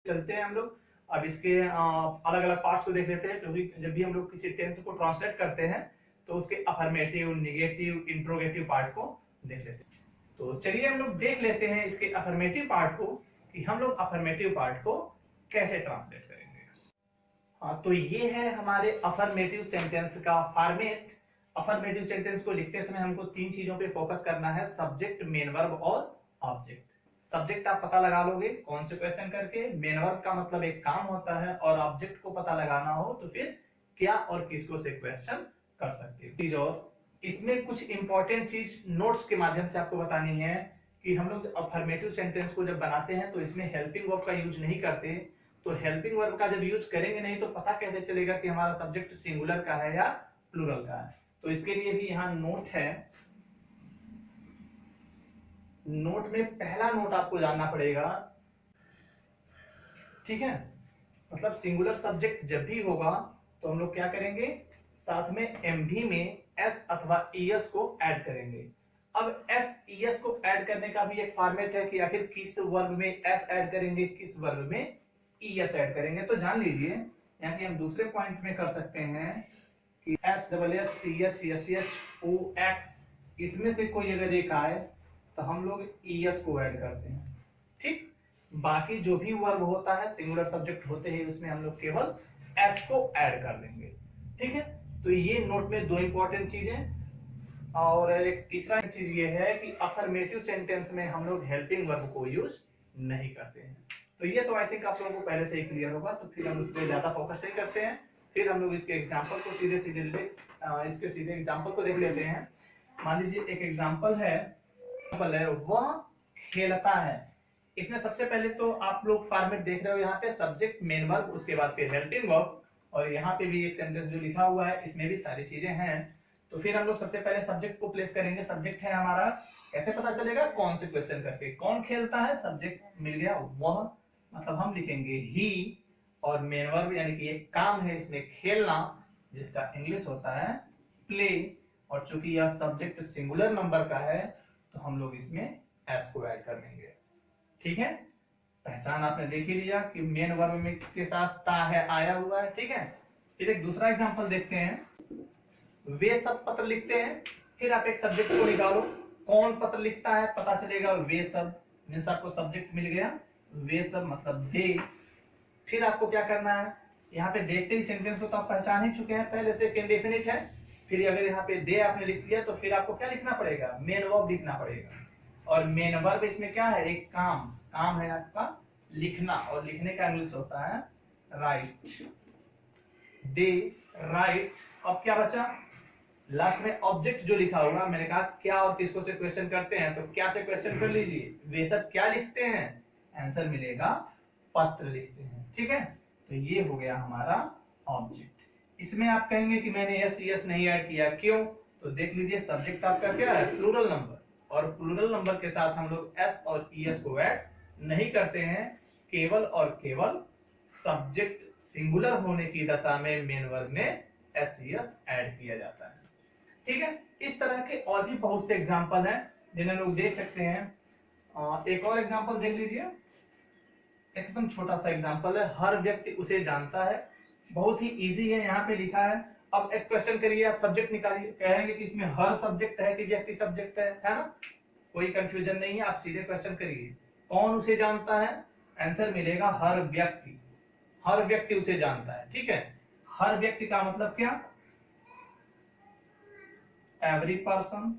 चलते हैं हम लोग। अब इसके अलग अलग पार्ट्स को देख लेते हैं, क्योंकि जब भी हम लोग किसी टेंस को ट्रांसलेट करते हैं तो उसके अफर्मेटिव, निगेटिव, इंट्रोगेटिव पार्ट को देख लेते हैं। तो चलिए हम लोग देख लेते हैं इसके अफर्मेटिव पार्ट को, कि हम लोग अफर्मेटिव पार्ट को कैसे ट्रांसलेट करेंगे। हाँ, तो ये है हमारे अफर्मेटिव सेंटेंस का फॉर्मेट। अफर्मेटिव सेंटेंस को लिखते समय हमको तीन चीजों पे फोकस करना है: सब्जेक्ट, मेन वर्ब और ऑब्जेक्ट। सब्जेक्ट आप पता लगा लोगे कौन से क्वेश्चन करके, मेन वर्ब का मतलब एक काम होता है, और ऑब्जेक्ट को पता लगाना हो तो फिर क्या और किसको से क्वेश्चन कर सकते हो। चीज और इसमें कुछ इंपॉर्टेंट चीज नोट्स के माध्यम से आपको बतानी है कि हम लोग अफर्मेटिव सेंटेंस को जब बनाते हैं तो इसमें हेल्पिंग वर्ब का यूज नहीं करते। तो हेल्पिंग वर्ब का जब यूज करेंगे नहीं तो पता कैसे चलेगा कि हमारा सब्जेक्ट सिंगुलर का है या प्लूरल का है। तो इसके लिए भी यहाँ नोट है। नोट में पहला नोट आपको जानना पड़ेगा, ठीक है। मतलब सिंगुलर सब्जेक्ट जब भी होगा तो हम लोग क्या करेंगे, साथ में एमवी में एस अथवा ईएस को ऐड करेंगे। अब एस ईएस को ऐड करने का भी एक फॉर्मेट है कि आखिर किस वर्ब में एस ऐड करेंगे, किस वर्ब में ईएस ऐड करेंगे। तो जान लीजिए, यहाँ के हम दूसरे पॉइंट में कर सकते हैं कि S double S C H S H O X, इसमें से कोई अगर एक आए तो हम लोग ईएस को ऐड करते हैं, ठीक। बाकी जो भी वर्ब होता है, सिंगुलर सब्जेक्ट होते हैं, उसमें हम लोग केवल एस को ऐड कर देंगे, ठीक है। तो ये नोट में दो इंपॉर्टेंट चीजें। और एक तीसरा चीज ये है कि अफर्मेटिव सेंटेंस में हम लोग हेल्पिंग वर्ब को यूज नहीं करते हैं। तो ये तो आई थिंक आप लोगों को पहले से ही क्लियर होगा, तो फिर हम उस पर ज्यादा फोकस नहीं करते हैं। फिर हम लोग इसके एग्जाम्पल को इसके सीधे एग्जाम्पल को देख लेते हैं। मान लीजिए एक एग्जाम्पल है, वह खेलता है। इसमें सबसे पहले तो आप लोग फॉर्मेट देख रहे हो, यहाँ पे सब्जेक्ट, मेन वर्ब, उसके बाद फिर हेल्पिंग वर्ब, और यहाँ पे भी एक सेंटेंस जो लिखा हुआ है इसमें भी सारी चीजें हैं। तो फिर हम लोग सबसे पहले सब्जेक्ट को प्लेस करेंगे। सब्जेक्ट है हमारा, कैसे पता चलेगा, कौन से क्वेश्चन करके। कौन खेलता है, सब्जेक्ट मिल गया, वह, मतलब हम लिखेंगे ही, और मेन वर्ब यानी कि एक काम है इसमें खेलना, जिसका इंग्लिश होता है प्ले। और चूंकि यह सब्जेक्ट सिंगुलर नंबर का है तो हम लोग इसमें एस को ऐड कर देंगे, ठीक है। पहचान आपने देख ही लिया कि मेन वर्ब में के साथ ता है, आया हुआ है, ठीक है। फिर एक दूसरा एग्जांपल देखते हैं। वे सब पत्र लिखते हैं। फिर आप एक सब्जेक्ट को निकालो, कौन पत्र लिखता है पता चलेगा, वे सब, मींस आपको सब्जेक्ट मिल गया, वे सब मतलब दे। फिर आपको क्या करना है, यहाँ पे देखते ही सेंटेंस को तो आप पहचान ही चुके हैं पहले से, इंडेफिनिट है। फिर अगर यहाँ पे दे आपने लिख दिया तो फिर आपको क्या लिखना पड़ेगा, मेन वर्ब लिखना पड़ेगा। और मेन वर्ब इसमें क्या है, एक काम, काम है आपका लिखना, और लिखने का इंग्लिश होता है राइट। दे राइट। अब क्या बचा, लास्ट में ऑब्जेक्ट जो लिखा होगा, मैंने कहा क्या और किसको से क्वेश्चन करते हैं, तो क्या से क्वेश्चन कर लीजिए, वे सब क्या लिखते हैं, आंसर मिलेगा पत्र लिखते हैं, ठीक है। तो ये हो गया हमारा ऑब्जेक्ट। इसमें आप कहेंगे कि मैंने एस एस नहीं ऐड किया, क्यों, तो देख लीजिए सब्जेक्ट आपका क्या है, प्लूरल नंबर, और प्लूरल नंबर के साथ हम लोग एस और ईएस को ऐड नहीं करते हैं। केवल और केवल सब्जेक्ट सिंगुलर होने की दशा में मेन वर्ब में एस ईएस ऐड किया जाता है, ठीक है। इस तरह के और भी बहुत से एग्जाम्पल हैं जिन्हें लोग देख सकते हैं। एक और एग्जाम्पल देख लीजिए, एकदम छोटा सा एग्जाम्पल है, हर व्यक्ति उसे जानता है। बहुत ही इजी है, यहाँ पे लिखा है। अब एक क्वेश्चन करिए, आप सब्जेक्ट निकालिए, कहेंगे कि इसमें हर सब्जेक्ट है कि व्यक्ति सब्जेक्ट है ना, कोई कंफ्यूजन नहीं है। आप सीधे क्वेश्चन करिए, कौन उसे जानता है, आंसर मिलेगा हर व्यक्ति। हर व्यक्ति उसे जानता है, ठीक है। हर व्यक्ति का मतलब क्या, एवरी पर्सन।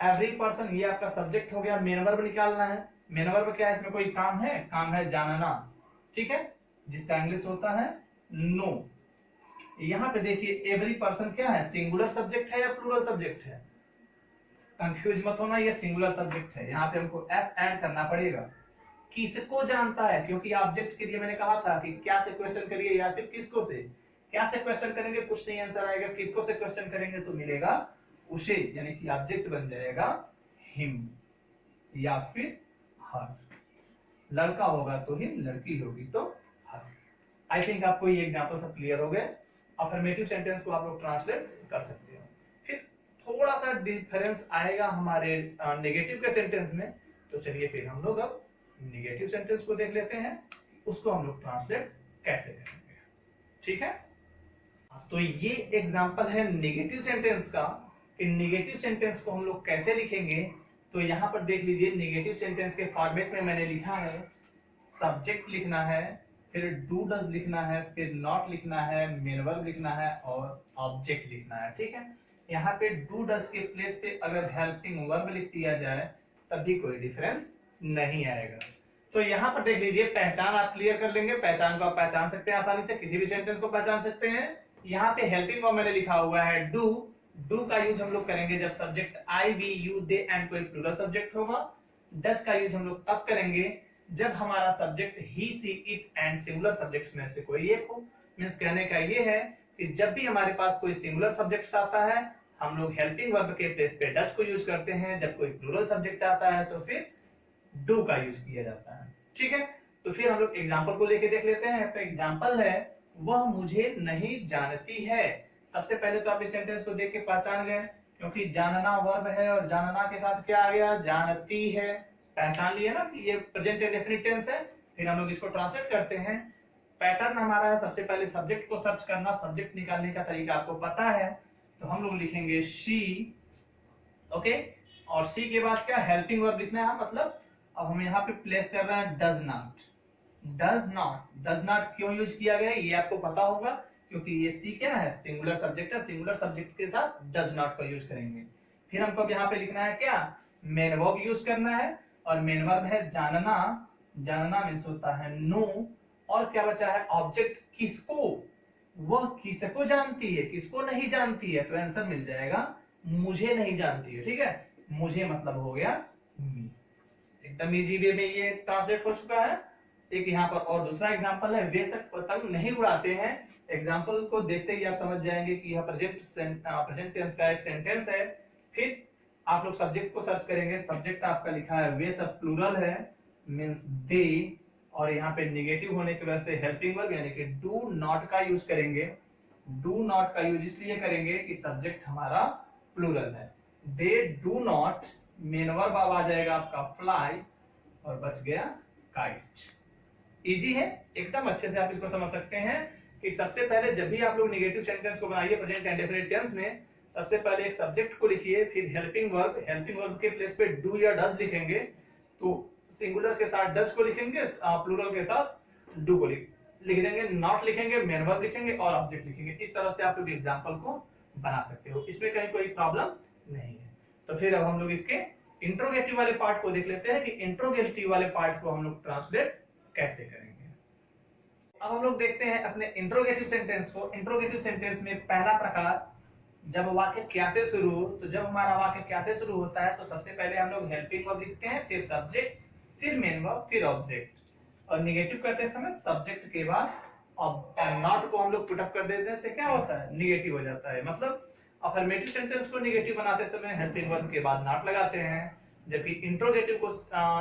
एवरी पर्सन ये आपका सब्जेक्ट हो गया। मेन वर्ब निकालना है। मेन वर्ब क्या है, इसमें कोई काम है, काम है जानना, ठीक है, जिसका इंग्लिश होता है नो। यहां पे देखिए एवरी पर्सन क्या है, सिंगुलर सब्जेक्ट है या प्लूरल सब्जेक्ट है, कंफ्यूज मत होना, ये सिंगुलर सब्जेक्ट है। यहाँ पे हमको एस ऐड करना पड़ेगा। किसको जानता है, क्योंकि ऑब्जेक्ट के लिए मैंने कहा था कि क्या से क्वेश्चन करिए या फिर किसको से। क्या से क्वेश्चन करेंगे कुछ नहीं आंसर आएगा, किसको से क्वेश्चन करेंगे तो मिलेगा उसे, यानी कि ऑब्जेक्ट बन जाएगा हिम या फिर हर। लड़का होगा तो हिम, लड़की होगी तो हर। आई थिंक आपको ये एग्जांपल सब क्लियर हो गए। अफर्मेटिव सेंटेंस को आप लोग ट्रांसलेट कर सकते हो। फिर थोड़ा सा डिफरेंस आएगा हमारे नेगेटिव के सेंटेंस में, तो चलिए फिर हम लोग अब निगेटिव सेंटेंस को देख लेते हैं, उसको हम लोग ट्रांसलेट कैसे करेंगे। ठीक है, तो ये एग्जांपल है निगेटिव सेंटेंस का कि निगेटिव सेंटेंस को हम लोग कैसे लिखेंगे। तो यहां पर देख लीजिए, निगेटिव सेंटेंस के फॉर्मेट में मैंने लिखा है सब्जेक्ट लिखना है, फिर डू डज लिखना है, फिर नॉट लिखना है, मेन वर्ब लिखना है और ऑब्जेक्ट लिखना है। ठीक है, यहाँ पे डू डज के प्लेस पे अगर हेल्पिंग वर्ब लिख दिया जाए तब भी कोई डिफरेंस नहीं आएगा। तो यहाँ पर देख लीजिए, पहचान आप क्लियर कर लेंगे, पहचान को आप पहचान सकते हैं आसानी से, किसी भी सेंटेंस को पहचान सकते हैं। यहाँ पे हेल्पिंग वर्ब मैंने लिखा हुआ है डू, डू का यूज हम लोग करेंगे जब subject I, we, you, they and कोई प्लूरल सब्जेक्ट होगा। डज का यूज हम लोग तब करेंगे जब हमारा subject he, she, it and singular subjects में से कोई एक हो। मींस कहने का ये है कि जब भी हमारे पास कोई सिंगुलर सब्जेक्ट आता है हम लोग हेल्पिंग वर्ब के प्लेस पे डज को यूज करते हैं, जब कोई प्लूरल सब्जेक्ट आता है तो फिर डू का यूज किया जाता है। ठीक है, तो फिर हम लोग एग्जांपल को लेके देख लेते हैं। तो एग्जांपल है वह मुझे नहीं जानती है। सबसे पहले तो आप इस सेंटेंस को देख के पहचान गए, क्योंकि जानना वर्ब है और जानना के साथ क्या आ गया, जानती है। पहचान लिए ना कि ये प्रेजेंट इंडेफिनिट टेंस है। फिर हम लोग इसको ट्रांसलेट करते हैं। पैटर्न हमारा है सबसे पहले सब्जेक्ट को सर्च करना, सब्जेक्ट निकालने का तरीका आपको पता है। तो हम लोग लिखेंगे शी, ओके, और सी के बाद क्या हेल्पिंग वर्ब लिखना है। मतलब अब हम यहाँ पे प्लेस कर रहे हैं does not. Does not, does not क्यों यूज किया गया ये आपको पता होगा, क्योंकि ये सी क्या है, सिंगुलर सब्जेक्ट है। सिंगुलर सब्जेक्ट के साथ डज नॉट का यूज करेंगे। फिर हमको यहाँ पे लिखना है क्या, मेन वर्ब यूज करना है, और मेन वर्ब है जानना। जानना मीन्स होता है नो। और क्या बचा है, ऑब्जेक्ट किसको, वह किसको जानती है, किसको नहीं जानती है। तो आंसर मिल जाएगा मुझे नहीं जानती है। ठीक है, मुझे मतलब हो गया मी। एकदम इजी वे में ये ट्रांसलेट हो चुका है। एक यहाँ पर और दूसरा एग्जांपल है, वे सब पतंग नहीं उड़ाते हैं। एग्जांपल को देखते ही आप समझ जाएंगे कि यह प्रेजेंट टेंस का एक सेंटेंस है। फिर आप लोग सब्जेक्ट को सर्च करेंगे, सब्जेक्ट आपका लिखा है वे सब प्लूरल है, मींस दे, और यहाँ पे निगेटिव होने की वजह से हेल्पिंग वर्ब यानी कि डू नॉट का यूज करेंगे। डू नॉट का यूज इसलिए करेंगे कि सब्जेक्ट हमारा प्लूरल है। They do not, main verb आ जाएगा आपका फ्लाई, और बच गया काइट। इजी है, एकदम अच्छे से आप इसको समझ सकते हैं कि सबसे पहले जब भी आप लोग नेगेटिव सेंटेंस को बनाइए प्रेजेंट इंडेफिनिट टेंस में, सबसे पहले एक सब्जेक्ट को लिखिए, फिर हेल्पिंग वर्ब, हेल्पिंग वर्ब के प्लेस पे डू या डज लिखेंगे। तो सिंगुलर के साथ डज को लिखेंगे, प्लूरल के साथ डू को लिख देंगे, नॉट लिखेंगे, मेन वर्ब लिखेंगे और ऑब्जेक्ट लिखेंगे। इस तरह से आप लोग एग्जांपल को बना सकते हो, इसमें कहीं कोई प्रॉब्लम नहीं है। तो फिर अब हम लोग इसके इंट्रोगेटिव वाले पार्ट को देख लेते हैं कि इंट्रोगेटिव वाले पार्ट को हम लोग ट्रांसलेट कैसे करेंगे। अब हम लोग देखते हैं अपने इंट्रोगेटिव सेंटेंस को। इंट्रोगेटिव सेंटेंस में पहला प्रकार, जब वाक्य क्या से शुरू हो, तो जब हमारा वाक्य क्या से शुरू होता है तो सबसे पहले हम लोग हेल्पिंग वर्ब लिखते हैं, फिर सब्जेक्ट, फिर मेन वर्ब, फिर ऑब्जेक्ट। और निगेटिव करते समय सब्जेक्ट के बाद नॉट को हम लोग पुट अप कर देते हैं, इससे क्या होता है, निगेटिव हो जाता है। मतलब अफर्मेटिव सेंटेंस को निगेटिव बनाते समय हेल्पिंग वर्ब के बाद नॉट लगाते हैं, जबकि इंट्रोगेटिव को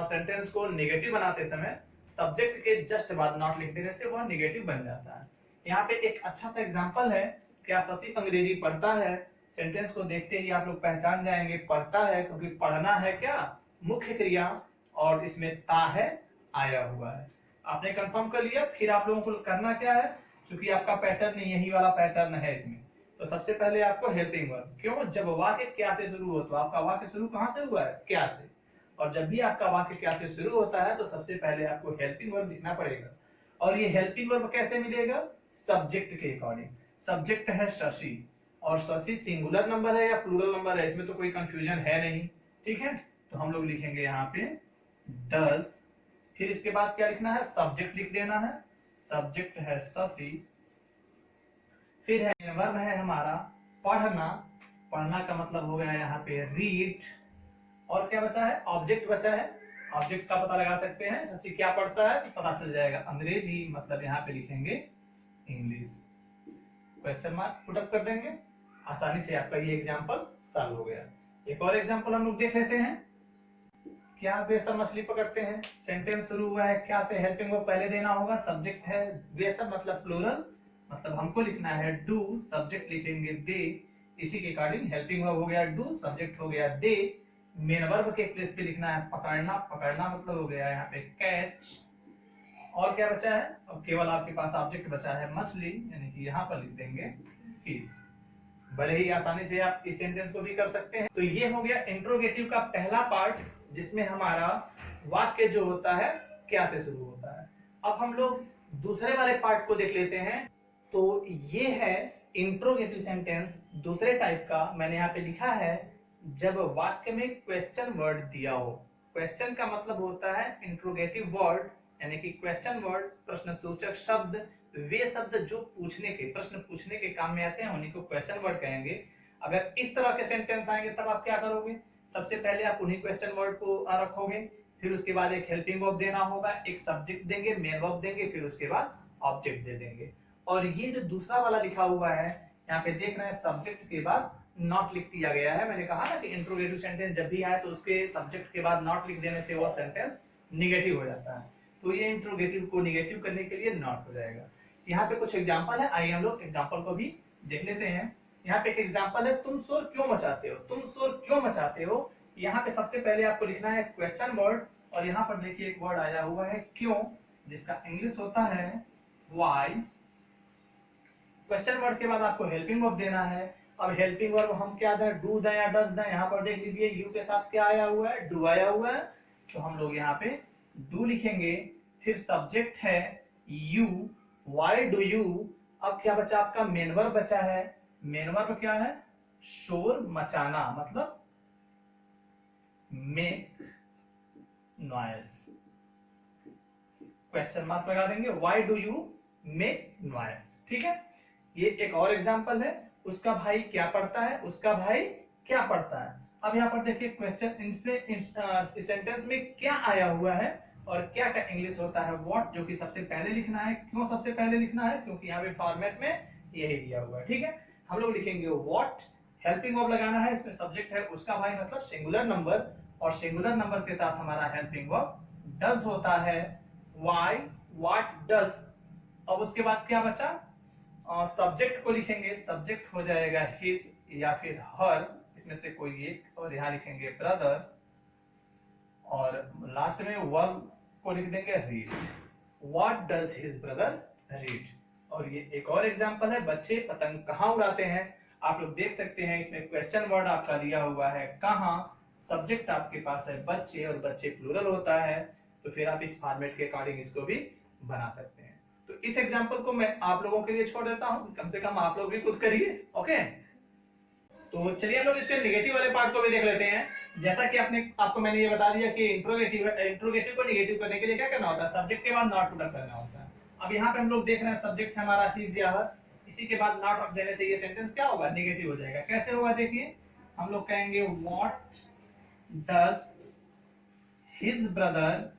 सेंटेंस को निगेटिव बनाते समय सब्जेक्ट के जस्ट बाद नॉट लिख देने से वह निगेटिव बन जाता है। यहाँ पे एक अच्छा सा एग्जांपल है। क्या शशि अंग्रेजी पढ़ता है, सेंटेंस को देखते ही आप लोग पहचान जाएंगे पढ़ता है, क्योंकि पढ़ना है क्या मुख्य क्रिया, और इसमें ता है आया हुआ है। आपने कंफर्म कर लिया। फिर आप लोगों को करना क्या है, क्योंकि आपका पैटर्न यही वाला पैटर्न है इसमें, तो सबसे पहले आपको हेल्पिंग वर्ब, क्यों, जब वाक्य क्या से शुरू हो, तो आपका वाक्य शुरू कहां से हुआ है, क्या से। और जब भी आपका वाक्य क्या से शुरू होता है तो सबसे पहले आपको हेल्पिंग वर्ब लिखना पड़ेगा। और ये हेल्पिंग वर्ब कैसे मिलेगा, सब्जेक्ट के अकॉर्डिंग। सब्जेक्ट है शशि, और शशि सिंगुलर नंबर है या प्लूरल नंबर है, इसमें तो कोई कंफ्यूजन है नहीं। ठीक है, तो हम लोग लिखेंगे यहाँ पे डज, फिर इसके बाद क्या लिखना है, सब्जेक्ट लिख देना है, सब्जेक्ट है शशि, फिर है वर्ब है हमारा पढ़ना, पढ़ना का मतलब हो गया यहाँ पे रीड, और क्या बचा है, ऑब्जेक्ट बचा है। ऑब्जेक्ट का पता लगा सकते हैं, शशि क्या पढ़ता है तो पता चल जाएगा अंग्रेजी, मतलब यहाँ पे लिखेंगे English, question mark put up कर देंगे, आसानी से आपका ये एग्जांपल सॉल्व हो गया। एक और एग्जांपल हम लोग देख लेते हैं। क्या वे सब मछली पकड़ते हैं, सेंटेंस शुरू हुआ है क्या से, हेल्पिंग वर्ब पहले देना होगा, सब्जेक्ट है वे सब मतलब प्लूरल, मतलब हमको लिखना है डू, सब्जेक्ट लिखेंगे दे, इसी के अकॉर्डिंग हेल्पिंग वर्ब हो गया डू, सब्जेक्ट हो गया दे, मेन वर्ब के प्लेस पे लिखना है पकड़ना, पकड़ना मतलब हो गया यहाँ पे कैच। और क्या बचा है, अब केवल आपके पास ऑब्जेक्ट बचा है मछली, यानी कि यहाँ पर लिख देंगे फिश। बड़े ही आसानी से आप इस सेंटेंस को भी कर सकते हैं। तो ये हो गया इंट्रोगेटिव का पहला पार्ट, जिसमें हमारा वाक्य जो होता है क्या से शुरू होता है। अब हम लोग दूसरे वाले पार्ट को देख लेते हैं। तो ये है इंट्रोगेटिव सेंटेंस दूसरे टाइप का। मैंने यहाँ पे लिखा है जब वाक्य में क्वेश्चन वर्ड दिया हो। क्वेश्चन का मतलब होता है इंट्रोगेटिव वर्ड, यानी कि क्वेश्चन वर्ड, प्रश्नसूचक शब्द, वे शब्द जो पूछने के, प्रश्न पूछने के काम में आते हैं उन्हीं को क्वेश्चन वर्ड कहेंगे। अगर इस तरह के सेंटेंस आएंगे तब आप क्या करोगे, सबसे पहले आप उन्हीं क्वेश्चन वर्ड को रखोगे, फिर उसके बाद एक हेल्पिंग वर्ब देना होगा, एक सब्जेक्ट देंगे, मेन वर्ब देंगे, फिर उसके बाद ऑब्जेक्ट दे देंगे। और ये जो दूसरा वाला लिखा हुआ है यहाँ पे देख रहे हैं, सब्जेक्ट के बाद नॉट लिख दिया गया है। मैंने कहा ना कि इंट्रोगेटिव सेंटेंस जब भी आए तो उसके सब्जेक्ट के बाद नॉट लिख देने से वो सेंटेंस निगेटिव हो जाता है। तो ये इंट्रोगेटिव को निगेटिव करने के लिए नॉट हो जाएगा। यहाँ पे कुछ एग्जांपल है, आइए हम लोग एग्जांपल को भी देख लेते हैं। यहाँ पे एक एग्जांपल है, तुम शोर क्यों मचाते हो, तुम शोर क्यों मचाते हो। यहाँ पे सबसे पहले आपको लिखना है क्वेश्चन वर्ड, और यहाँ पर देखिए एक वर्ड आया हुआ है क्यों, जिसका इंग्लिश होता है व्हाई। क्वेश्चन वर्ड के बाद आपको हेल्पिंग वर्ब देना है। अब हेल्पिंग वर्ब हम क्या दें, डू दें या डज दें। यहाँ पर देख लीजिए यू के साथ क्या आया हुआ है, डू आया हुआ है, तो हम लोग यहाँ पे डू लिखेंगे। फिर सब्जेक्ट है यू, व्हाई डू यू। अब क्या बचा आपका, मेन वर्ब बचा है। मेन वर्ब क्या है, शोर मचाना, मतलब मेक नॉइज। क्वेश्चन मार्क लगा देंगे, why do you make noise. ठीक है, ये एक और एग्जांपल है, उसका भाई क्या पढ़ता है, उसका भाई क्या पढ़ता है। अब यहाँ पर देखिए क्वेश्चन सेंटेंस में क्या आया हुआ है और क्या का इंग्लिश होता है व्हाट, जो कि सबसे पहले लिखना है। क्यों सबसे पहले लिखना है, क्योंकि यहाँ पे फॉर्मेट में यही दिया हुआ है। ठीक है, हम लोग लिखेंगे व्हाट, हेल्पिंग वर्ब लगाना है, इसमें सब्जेक्ट है उसका भाई मतलब सिंगुलर नंबर, और सिंगुलर नंबर के साथ हमारा हेल्पिंग वर्ब डज होता है, व्हाई, व्हाट डज। अब उसके बाद क्या बचा, सब्जेक्ट को लिखेंगे, सब्जेक्ट हो जाएगा हिज या फिर हर, इसमें से कोई एक, और यहाँ लिखेंगे ब्रदर, और लास्ट में वर्ब को लिख देंगे read, what does his brother read. और ये एक और एग्जांपल है, बच्चे पतंग कहाँ उड़ाते हैं। आप लोग देख सकते हैं इसमें क्वेश्चन वर्ड आपका दिया हुआ है कहाँ, सब्जेक्ट आपके पास है बच्चे, और बच्चे प्लूरल होता है, तो फिर आप इस फॉर्मेट के अकॉर्डिंग इसको भी बना सकते हैं। तो इस एग्जांपल को मैं आप लोगों के लिए छोड़ देता हूं, कम से कम आप लोग भी कुछ करिए। ओके, तो चलिए हम लोग इसके निगेटिव वाले पार्ट को भी देख लेते हैं। जैसा कि आपको मैंने ये बता दिया कि इंट्रोगेटिव को निगेटिव करने के लिए क्या करना होता है, सब्जेक्ट के बाद नॉट पुट करना होता है। अब यहाँ पे हम लोग देख रहे हैं सब्जेक्ट है हमारा हिज या हर, इसी के बाद नॉट रख देने से ये सेंटेंस क्या होगा, निगेटिव हो जाएगा। कैसे होगा देखिए, हम लोग कहेंगे व्हाट डज हिज ब्रदर,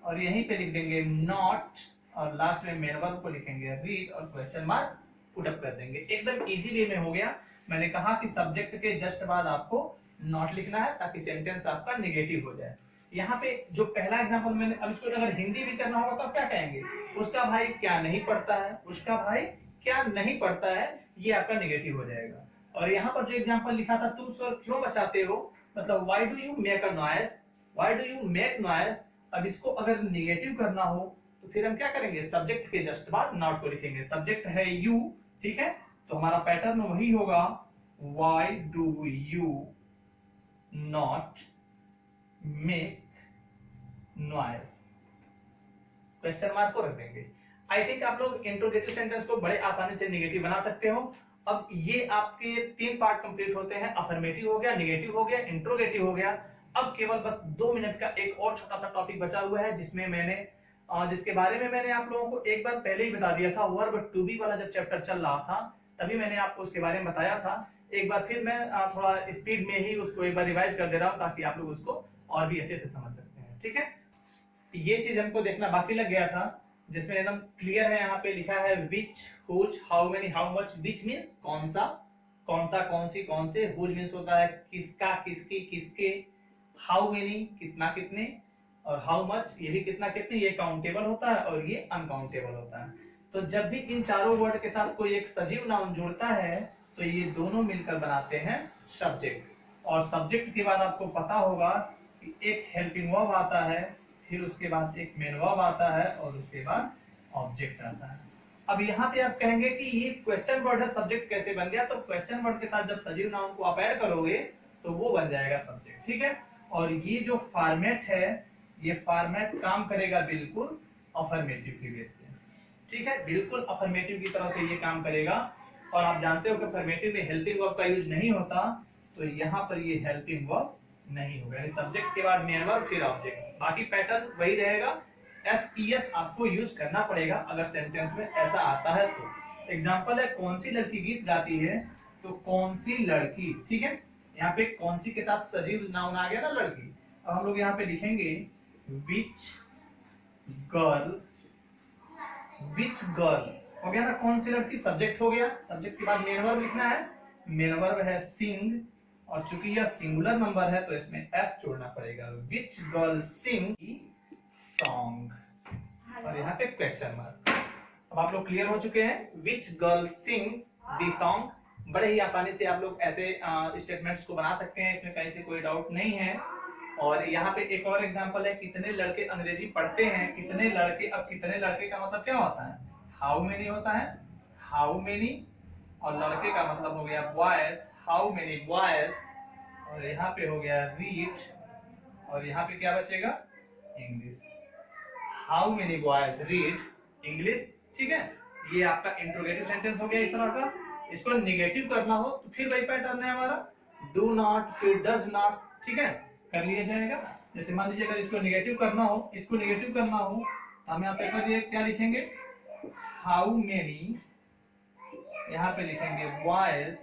और यहीं पे लिख देंगे नॉट, और लास्ट में मेन वर्ब को लिखेंगे रीड, और क्वेश्चन मार्क पुट अप कर देंगे। एकदम इजी वे में हो गया। मैंने कहा कि सब्जेक्ट के जस्ट बाद आपको नॉट लिखना है ताकि सेंटेंस आपका निगेटिव हो जाए। यहाँ पे जो पहला एग्जांपल मैंने, अब इसको अगर हिंदी भी करना होगा तो आप क्या कहेंगे, उसका भाई क्या नहीं पढ़ता है, उसका भाई क्या नहीं पढ़ता है, ये आपका निगेटिव हो जाएगा। और यहाँ पर जो एग्जांपल लिखा था तुम शोर क्यों मचाते हो, मतलब why do you make a noise, why do you make noise. अब इसको अगर निगेटिव करना हो तो फिर हम क्या करेंगे, सब्जेक्ट के जस्ट बाद नॉट को लिखेंगे। सब्जेक्ट है यू, ठीक है, तो हमारा पैटर्न वही होगा, why do you not make noise, question mark को रख देंगे। आई थिंक आप लोग इंट्रोगेटिव सेंटेंस को बड़े आसानी से निगेटिव बना सकते हो। अब ये आपके 3 पार्ट कंप्लीट होते हैं, अफर्मेटिव हो गया, निगेटिव हो गया, इंट्रोगेटिव हो गया। अब केवल बस 2 मिनट का एक और छोटा सा टॉपिक बचा हुआ है, जिसके बारे में मैंने आप लोगों को एक बार पहले ही बता दिया था। वर्ब टू बी वाला जब चैप्टर चल रहा था तभी मैंने आपको उसके बारे में बताया था। एक बार फिर मैं थोड़ा स्पीड में ही उसको एक बार रिवाइज कर दे रहा हूँ ताकि आप लोग उसको और भी अच्छे से समझ सकते हैं। ठीक है, ये चीज हमको देखना बाकी लग गया था, जिसमें एकदम क्लियर है, यहाँ पे लिखा है which, whose, how many, how much. Which means कौन सा, कौन सी, कौन से। हुज मीन्स होता है किसका, किसकी, किसके। हाउ मेनी कितना, कितने, और हाउ मच ये भी कितना, कितने। ये काउंटेबल होता है और ये अनकाउंटेबल होता है। तो जब भी इन चारों वर्ड के साथ कोई एक सजीव नाउन जुड़ता है तो ये दोनों मिलकर बनाते हैं सब्जेक्ट। और सब्जेक्ट के बाद आपको पता होगा कि एक हेल्पिंग वर्ब आता है, फिर उसके बाद एक मेन वर्ब आता है और उसके बाद ऑब्जेक्ट आता है। अब यहाँ पे आप कहेंगे कि ये क्वेश्चन वर्ड है, सब्जेक्ट कैसे बन गया? तो क्वेश्चन वर्ड के साथ जब सजीव नाउन को आप ऐड करोगे तो वो बन जाएगा सब्जेक्ट, ठीक है। और ये जो फॉर्मेट है, ये फॉर्मेट काम करेगा बिल्कुल अफर्मेटिव की बेस पे, ठीक है, बिल्कुल अफर्मेटिव की तरह से ये काम करेगा। और आप जानते हो कि अफर्मेटिव में हेल्पिंग वर्ब का यूज नहीं होता, तो यहाँ पर ये हेल्पिंग वर्ब नहीं होगा, यानी सब्जेक्ट के बाद मेन वर्ब फिर ऑब्जेक्ट, बाकी पैटर्न वही रहेगा। एस आपको यूज करना पड़ेगा अगर सेंटेंस में ऐसा आता है तो। एग्जांपल है, कौन सी लड़की गीत गाती है, तो कौन सी लड़की, ठीक है। यहाँ पे कौन सी के साथ सजीव नाउन आ गया ना, लड़की। अब हम लोग यहाँ पे लिखेंगे विच गर्ल, विच गर्ल हो गया ना, कौन सी लड़की सब्जेक्ट हो गया। सब्जेक्ट के बाद मेन वर्ब लिखना है, मेन वर्ब है सिंग, और चूंकि यह सिंगुलर नंबर है तो इसमें एस जोड़ना पड़ेगा। विच गर्ल सिंग सॉन्ग, और यहाँ पे क्वेश्चन मार्क। अब आप लोग क्लियर हो चुके हैं, विच गर्ल सिंग्स द सॉन्ग। बड़े ही आसानी से आप लोग ऐसे स्टेटमेंट्स को बना सकते हैं, इसमें कहीं से कोई डाउट नहीं है। और यहाँ पे एक और एग्जांपल है, कितने लड़के अंग्रेजी पढ़ते हैं, कितने लड़के। अब कितने लड़के का मतलब क्या होता है, हाउ मेनी होता है, हाउ मेनी, और लड़के का मतलब हो गया बॉयज, हाउ मेनी बॉयज, और यहाँ पे हो गया रीड, और यहाँ पे क्या बचेगा, English, how many boys read English, ठीक है। ये आपका इंट्रोगेटिव सेंटेंस हो गया इस तरह का। इसको नेगेटिव करना हो तो फिर वही पैटर्न है हमारा, डू नॉट फिर डज नॉट, ठीक है, कर लिया जाएगा। जैसे मान लीजिए अगर इसको नेगेटिव करना हो, इसको नेगेटिव करना हो तो हम यहाँ पे करिए क्या लिखेंगे, हाउ मेनी, यहाँ पे लिखेंगे बॉयज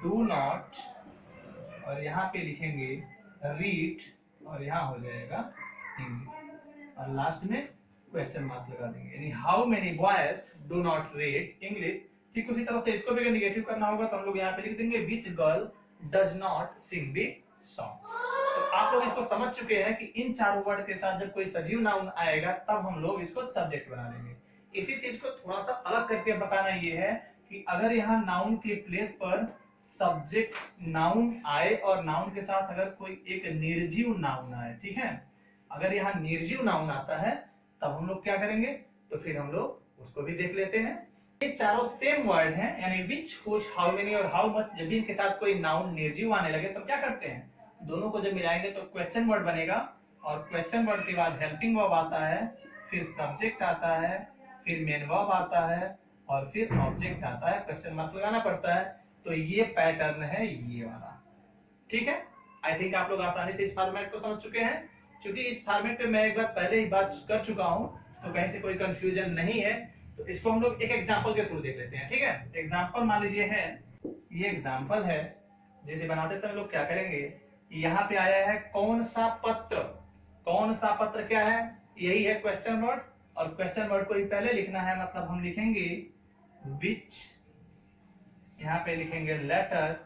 डू नॉट, और यहाँ पे लिखेंगे रीड, और यहाँ हो जाएगा इंग्लिश, और लास्ट में क्वेश्चन मार्क लगा देंगे, यानी how many boys do not read English. ठीक उसी तरह से इसको भी अगर नेगेटिव करना होगा तो हम लोग यहाँ पे लिख देंगे which girl does not sing the song. तो आप लोग इसको समझ चुके हैं कि इन चारों वर्ड के साथ जब कोई सजीव नाउन आएगा तब हम लोग इसको सब्जेक्ट बना देंगे। इसी चीज को थोड़ा सा अलग करके बताना ये है कि अगर यहाँ नाउन के प्लेस पर सब्जेक्ट नाउन आए और नाउन के साथ अगर कोई एक निर्जीव नाउन आए, ठीक है, अगर यहाँ निर्जीव नाउन आता है तब हम लोग क्या करेंगे, तो फिर हम लोग उसको भी देख लेते हैं। ये चारों सेम वर्ड हैं, यानी विच, हुच, हाउ मेनी और हाउ मच। जब भी इनके साथ कोई नाउन निर्जीव आने लगे तो क्या करते हैं, दोनों को जब मिलाएंगे तो क्वेश्चन वर्ड बनेगा, और क्वेश्चन वर्ड के बाद हेल्पिंग वर्ब आता है, फिर सब्जेक्ट आता है, फिर मेन वर्ब आता है, और फिर ऑब्जेक्ट आता है, क्वेश्चन मार्क लगाना पड़ता है। तो ये पैटर्न है ये वाला, ठीक है। आई थिंक आप लोग आसानी से इस फॉर्मेट को समझ चुके हैं। क्योंकि इस फॉर्मेट पे मैं एक बार पहले ही बात कर चुका हूं तो कहीं से कोई कंफ्यूजन नहीं है। तो इसको हम लोग एक एग्जांपल के थ्रू देख लेते हैं, ठीक है। एग्जांपल मान लीजिए है, ये एग्जांपल है, जिसे बनाते समय लोग क्या करेंगे, यहाँ पे आया है कौन सा पत्र। कौन सा पत्र क्या है, यही है क्वेश्चन वर्ड, और क्वेश्चन वर्ड को ही पहले लिखना है, मतलब हम लिखेंगे विच, यहाँ पे लिखेंगे लेटर,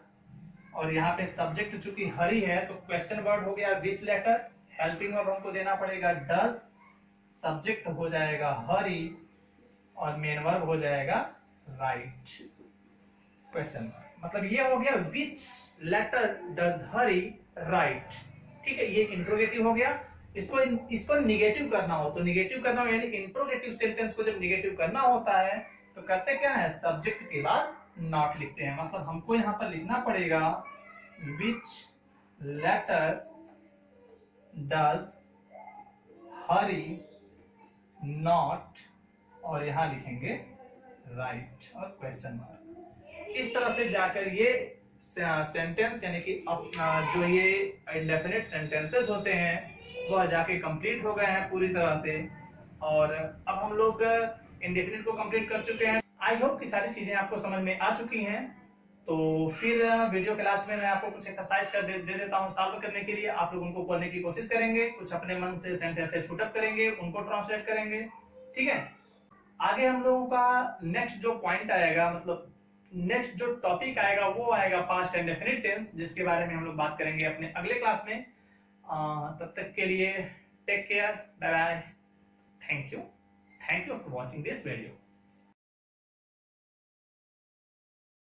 और यहाँ पे सब्जेक्ट चूंकि हरी है तो क्वेश्चन वर्ड हो गया विच लेटर, हेल्पिंग वर्ब हमको देना पड़ेगा डज, सब्जेक्ट हो जाएगा हरी, और मेन वर्ब हो जाएगा राइट, क्वेश्चन वर्ड। मतलब ये हो गया विच लेटर डज हरी राइट, ठीक है। ये इंट्रोगेटिव हो गया। इसको निगेटिव करना हो तो निगेटिव करना हो, यानी इंट्रोगेटिव सेंटेंस को जब निगेटिव करना होता है तो करते क्या है, सब्जेक्ट के बाद नॉट लिखते हैं। मतलब हमको यहाँ पर लिखना पड़ेगा विच लेटर डज हरी नॉट, और यहां लिखेंगे राइट और क्वेश्चन मार्क। इस तरह से जाकर ये सेंटेंस, यानी कि जो ये इंडेफिनिट सेंटेंसेस होते हैं वह जाके कंप्लीट हो गए हैं पूरी तरह से। और अब हम लोग इंडेफिनिट को कंप्लीट कर चुके हैं। आई होप कि सारी चीजें आपको समझ में आ चुकी हैं। तो फिर वीडियो के लास्ट में मैं आपको कुछ एक्सरसाइज कर दे देता हूं सॉल्व करने के लिए। आप लोग उनको पढ़ने की कोशिश करेंगे, कुछ अपने मन से सेंटेंसेस पुट अप करेंगे, उनको ट्रांसलेट करेंगे, ठीक है। आगे हम लोगों का नेक्स्ट जो पॉइंट आएगा, मतलब नेक्स्ट जो टॉपिक आएगा वो आएगा पास्ट एंड डेफिनिट टेंस, जिसके बारे में हम लोग बात करेंगे अपने अगले क्लास में। तब तक के लिए take care, bye bye, thank you for watching this video.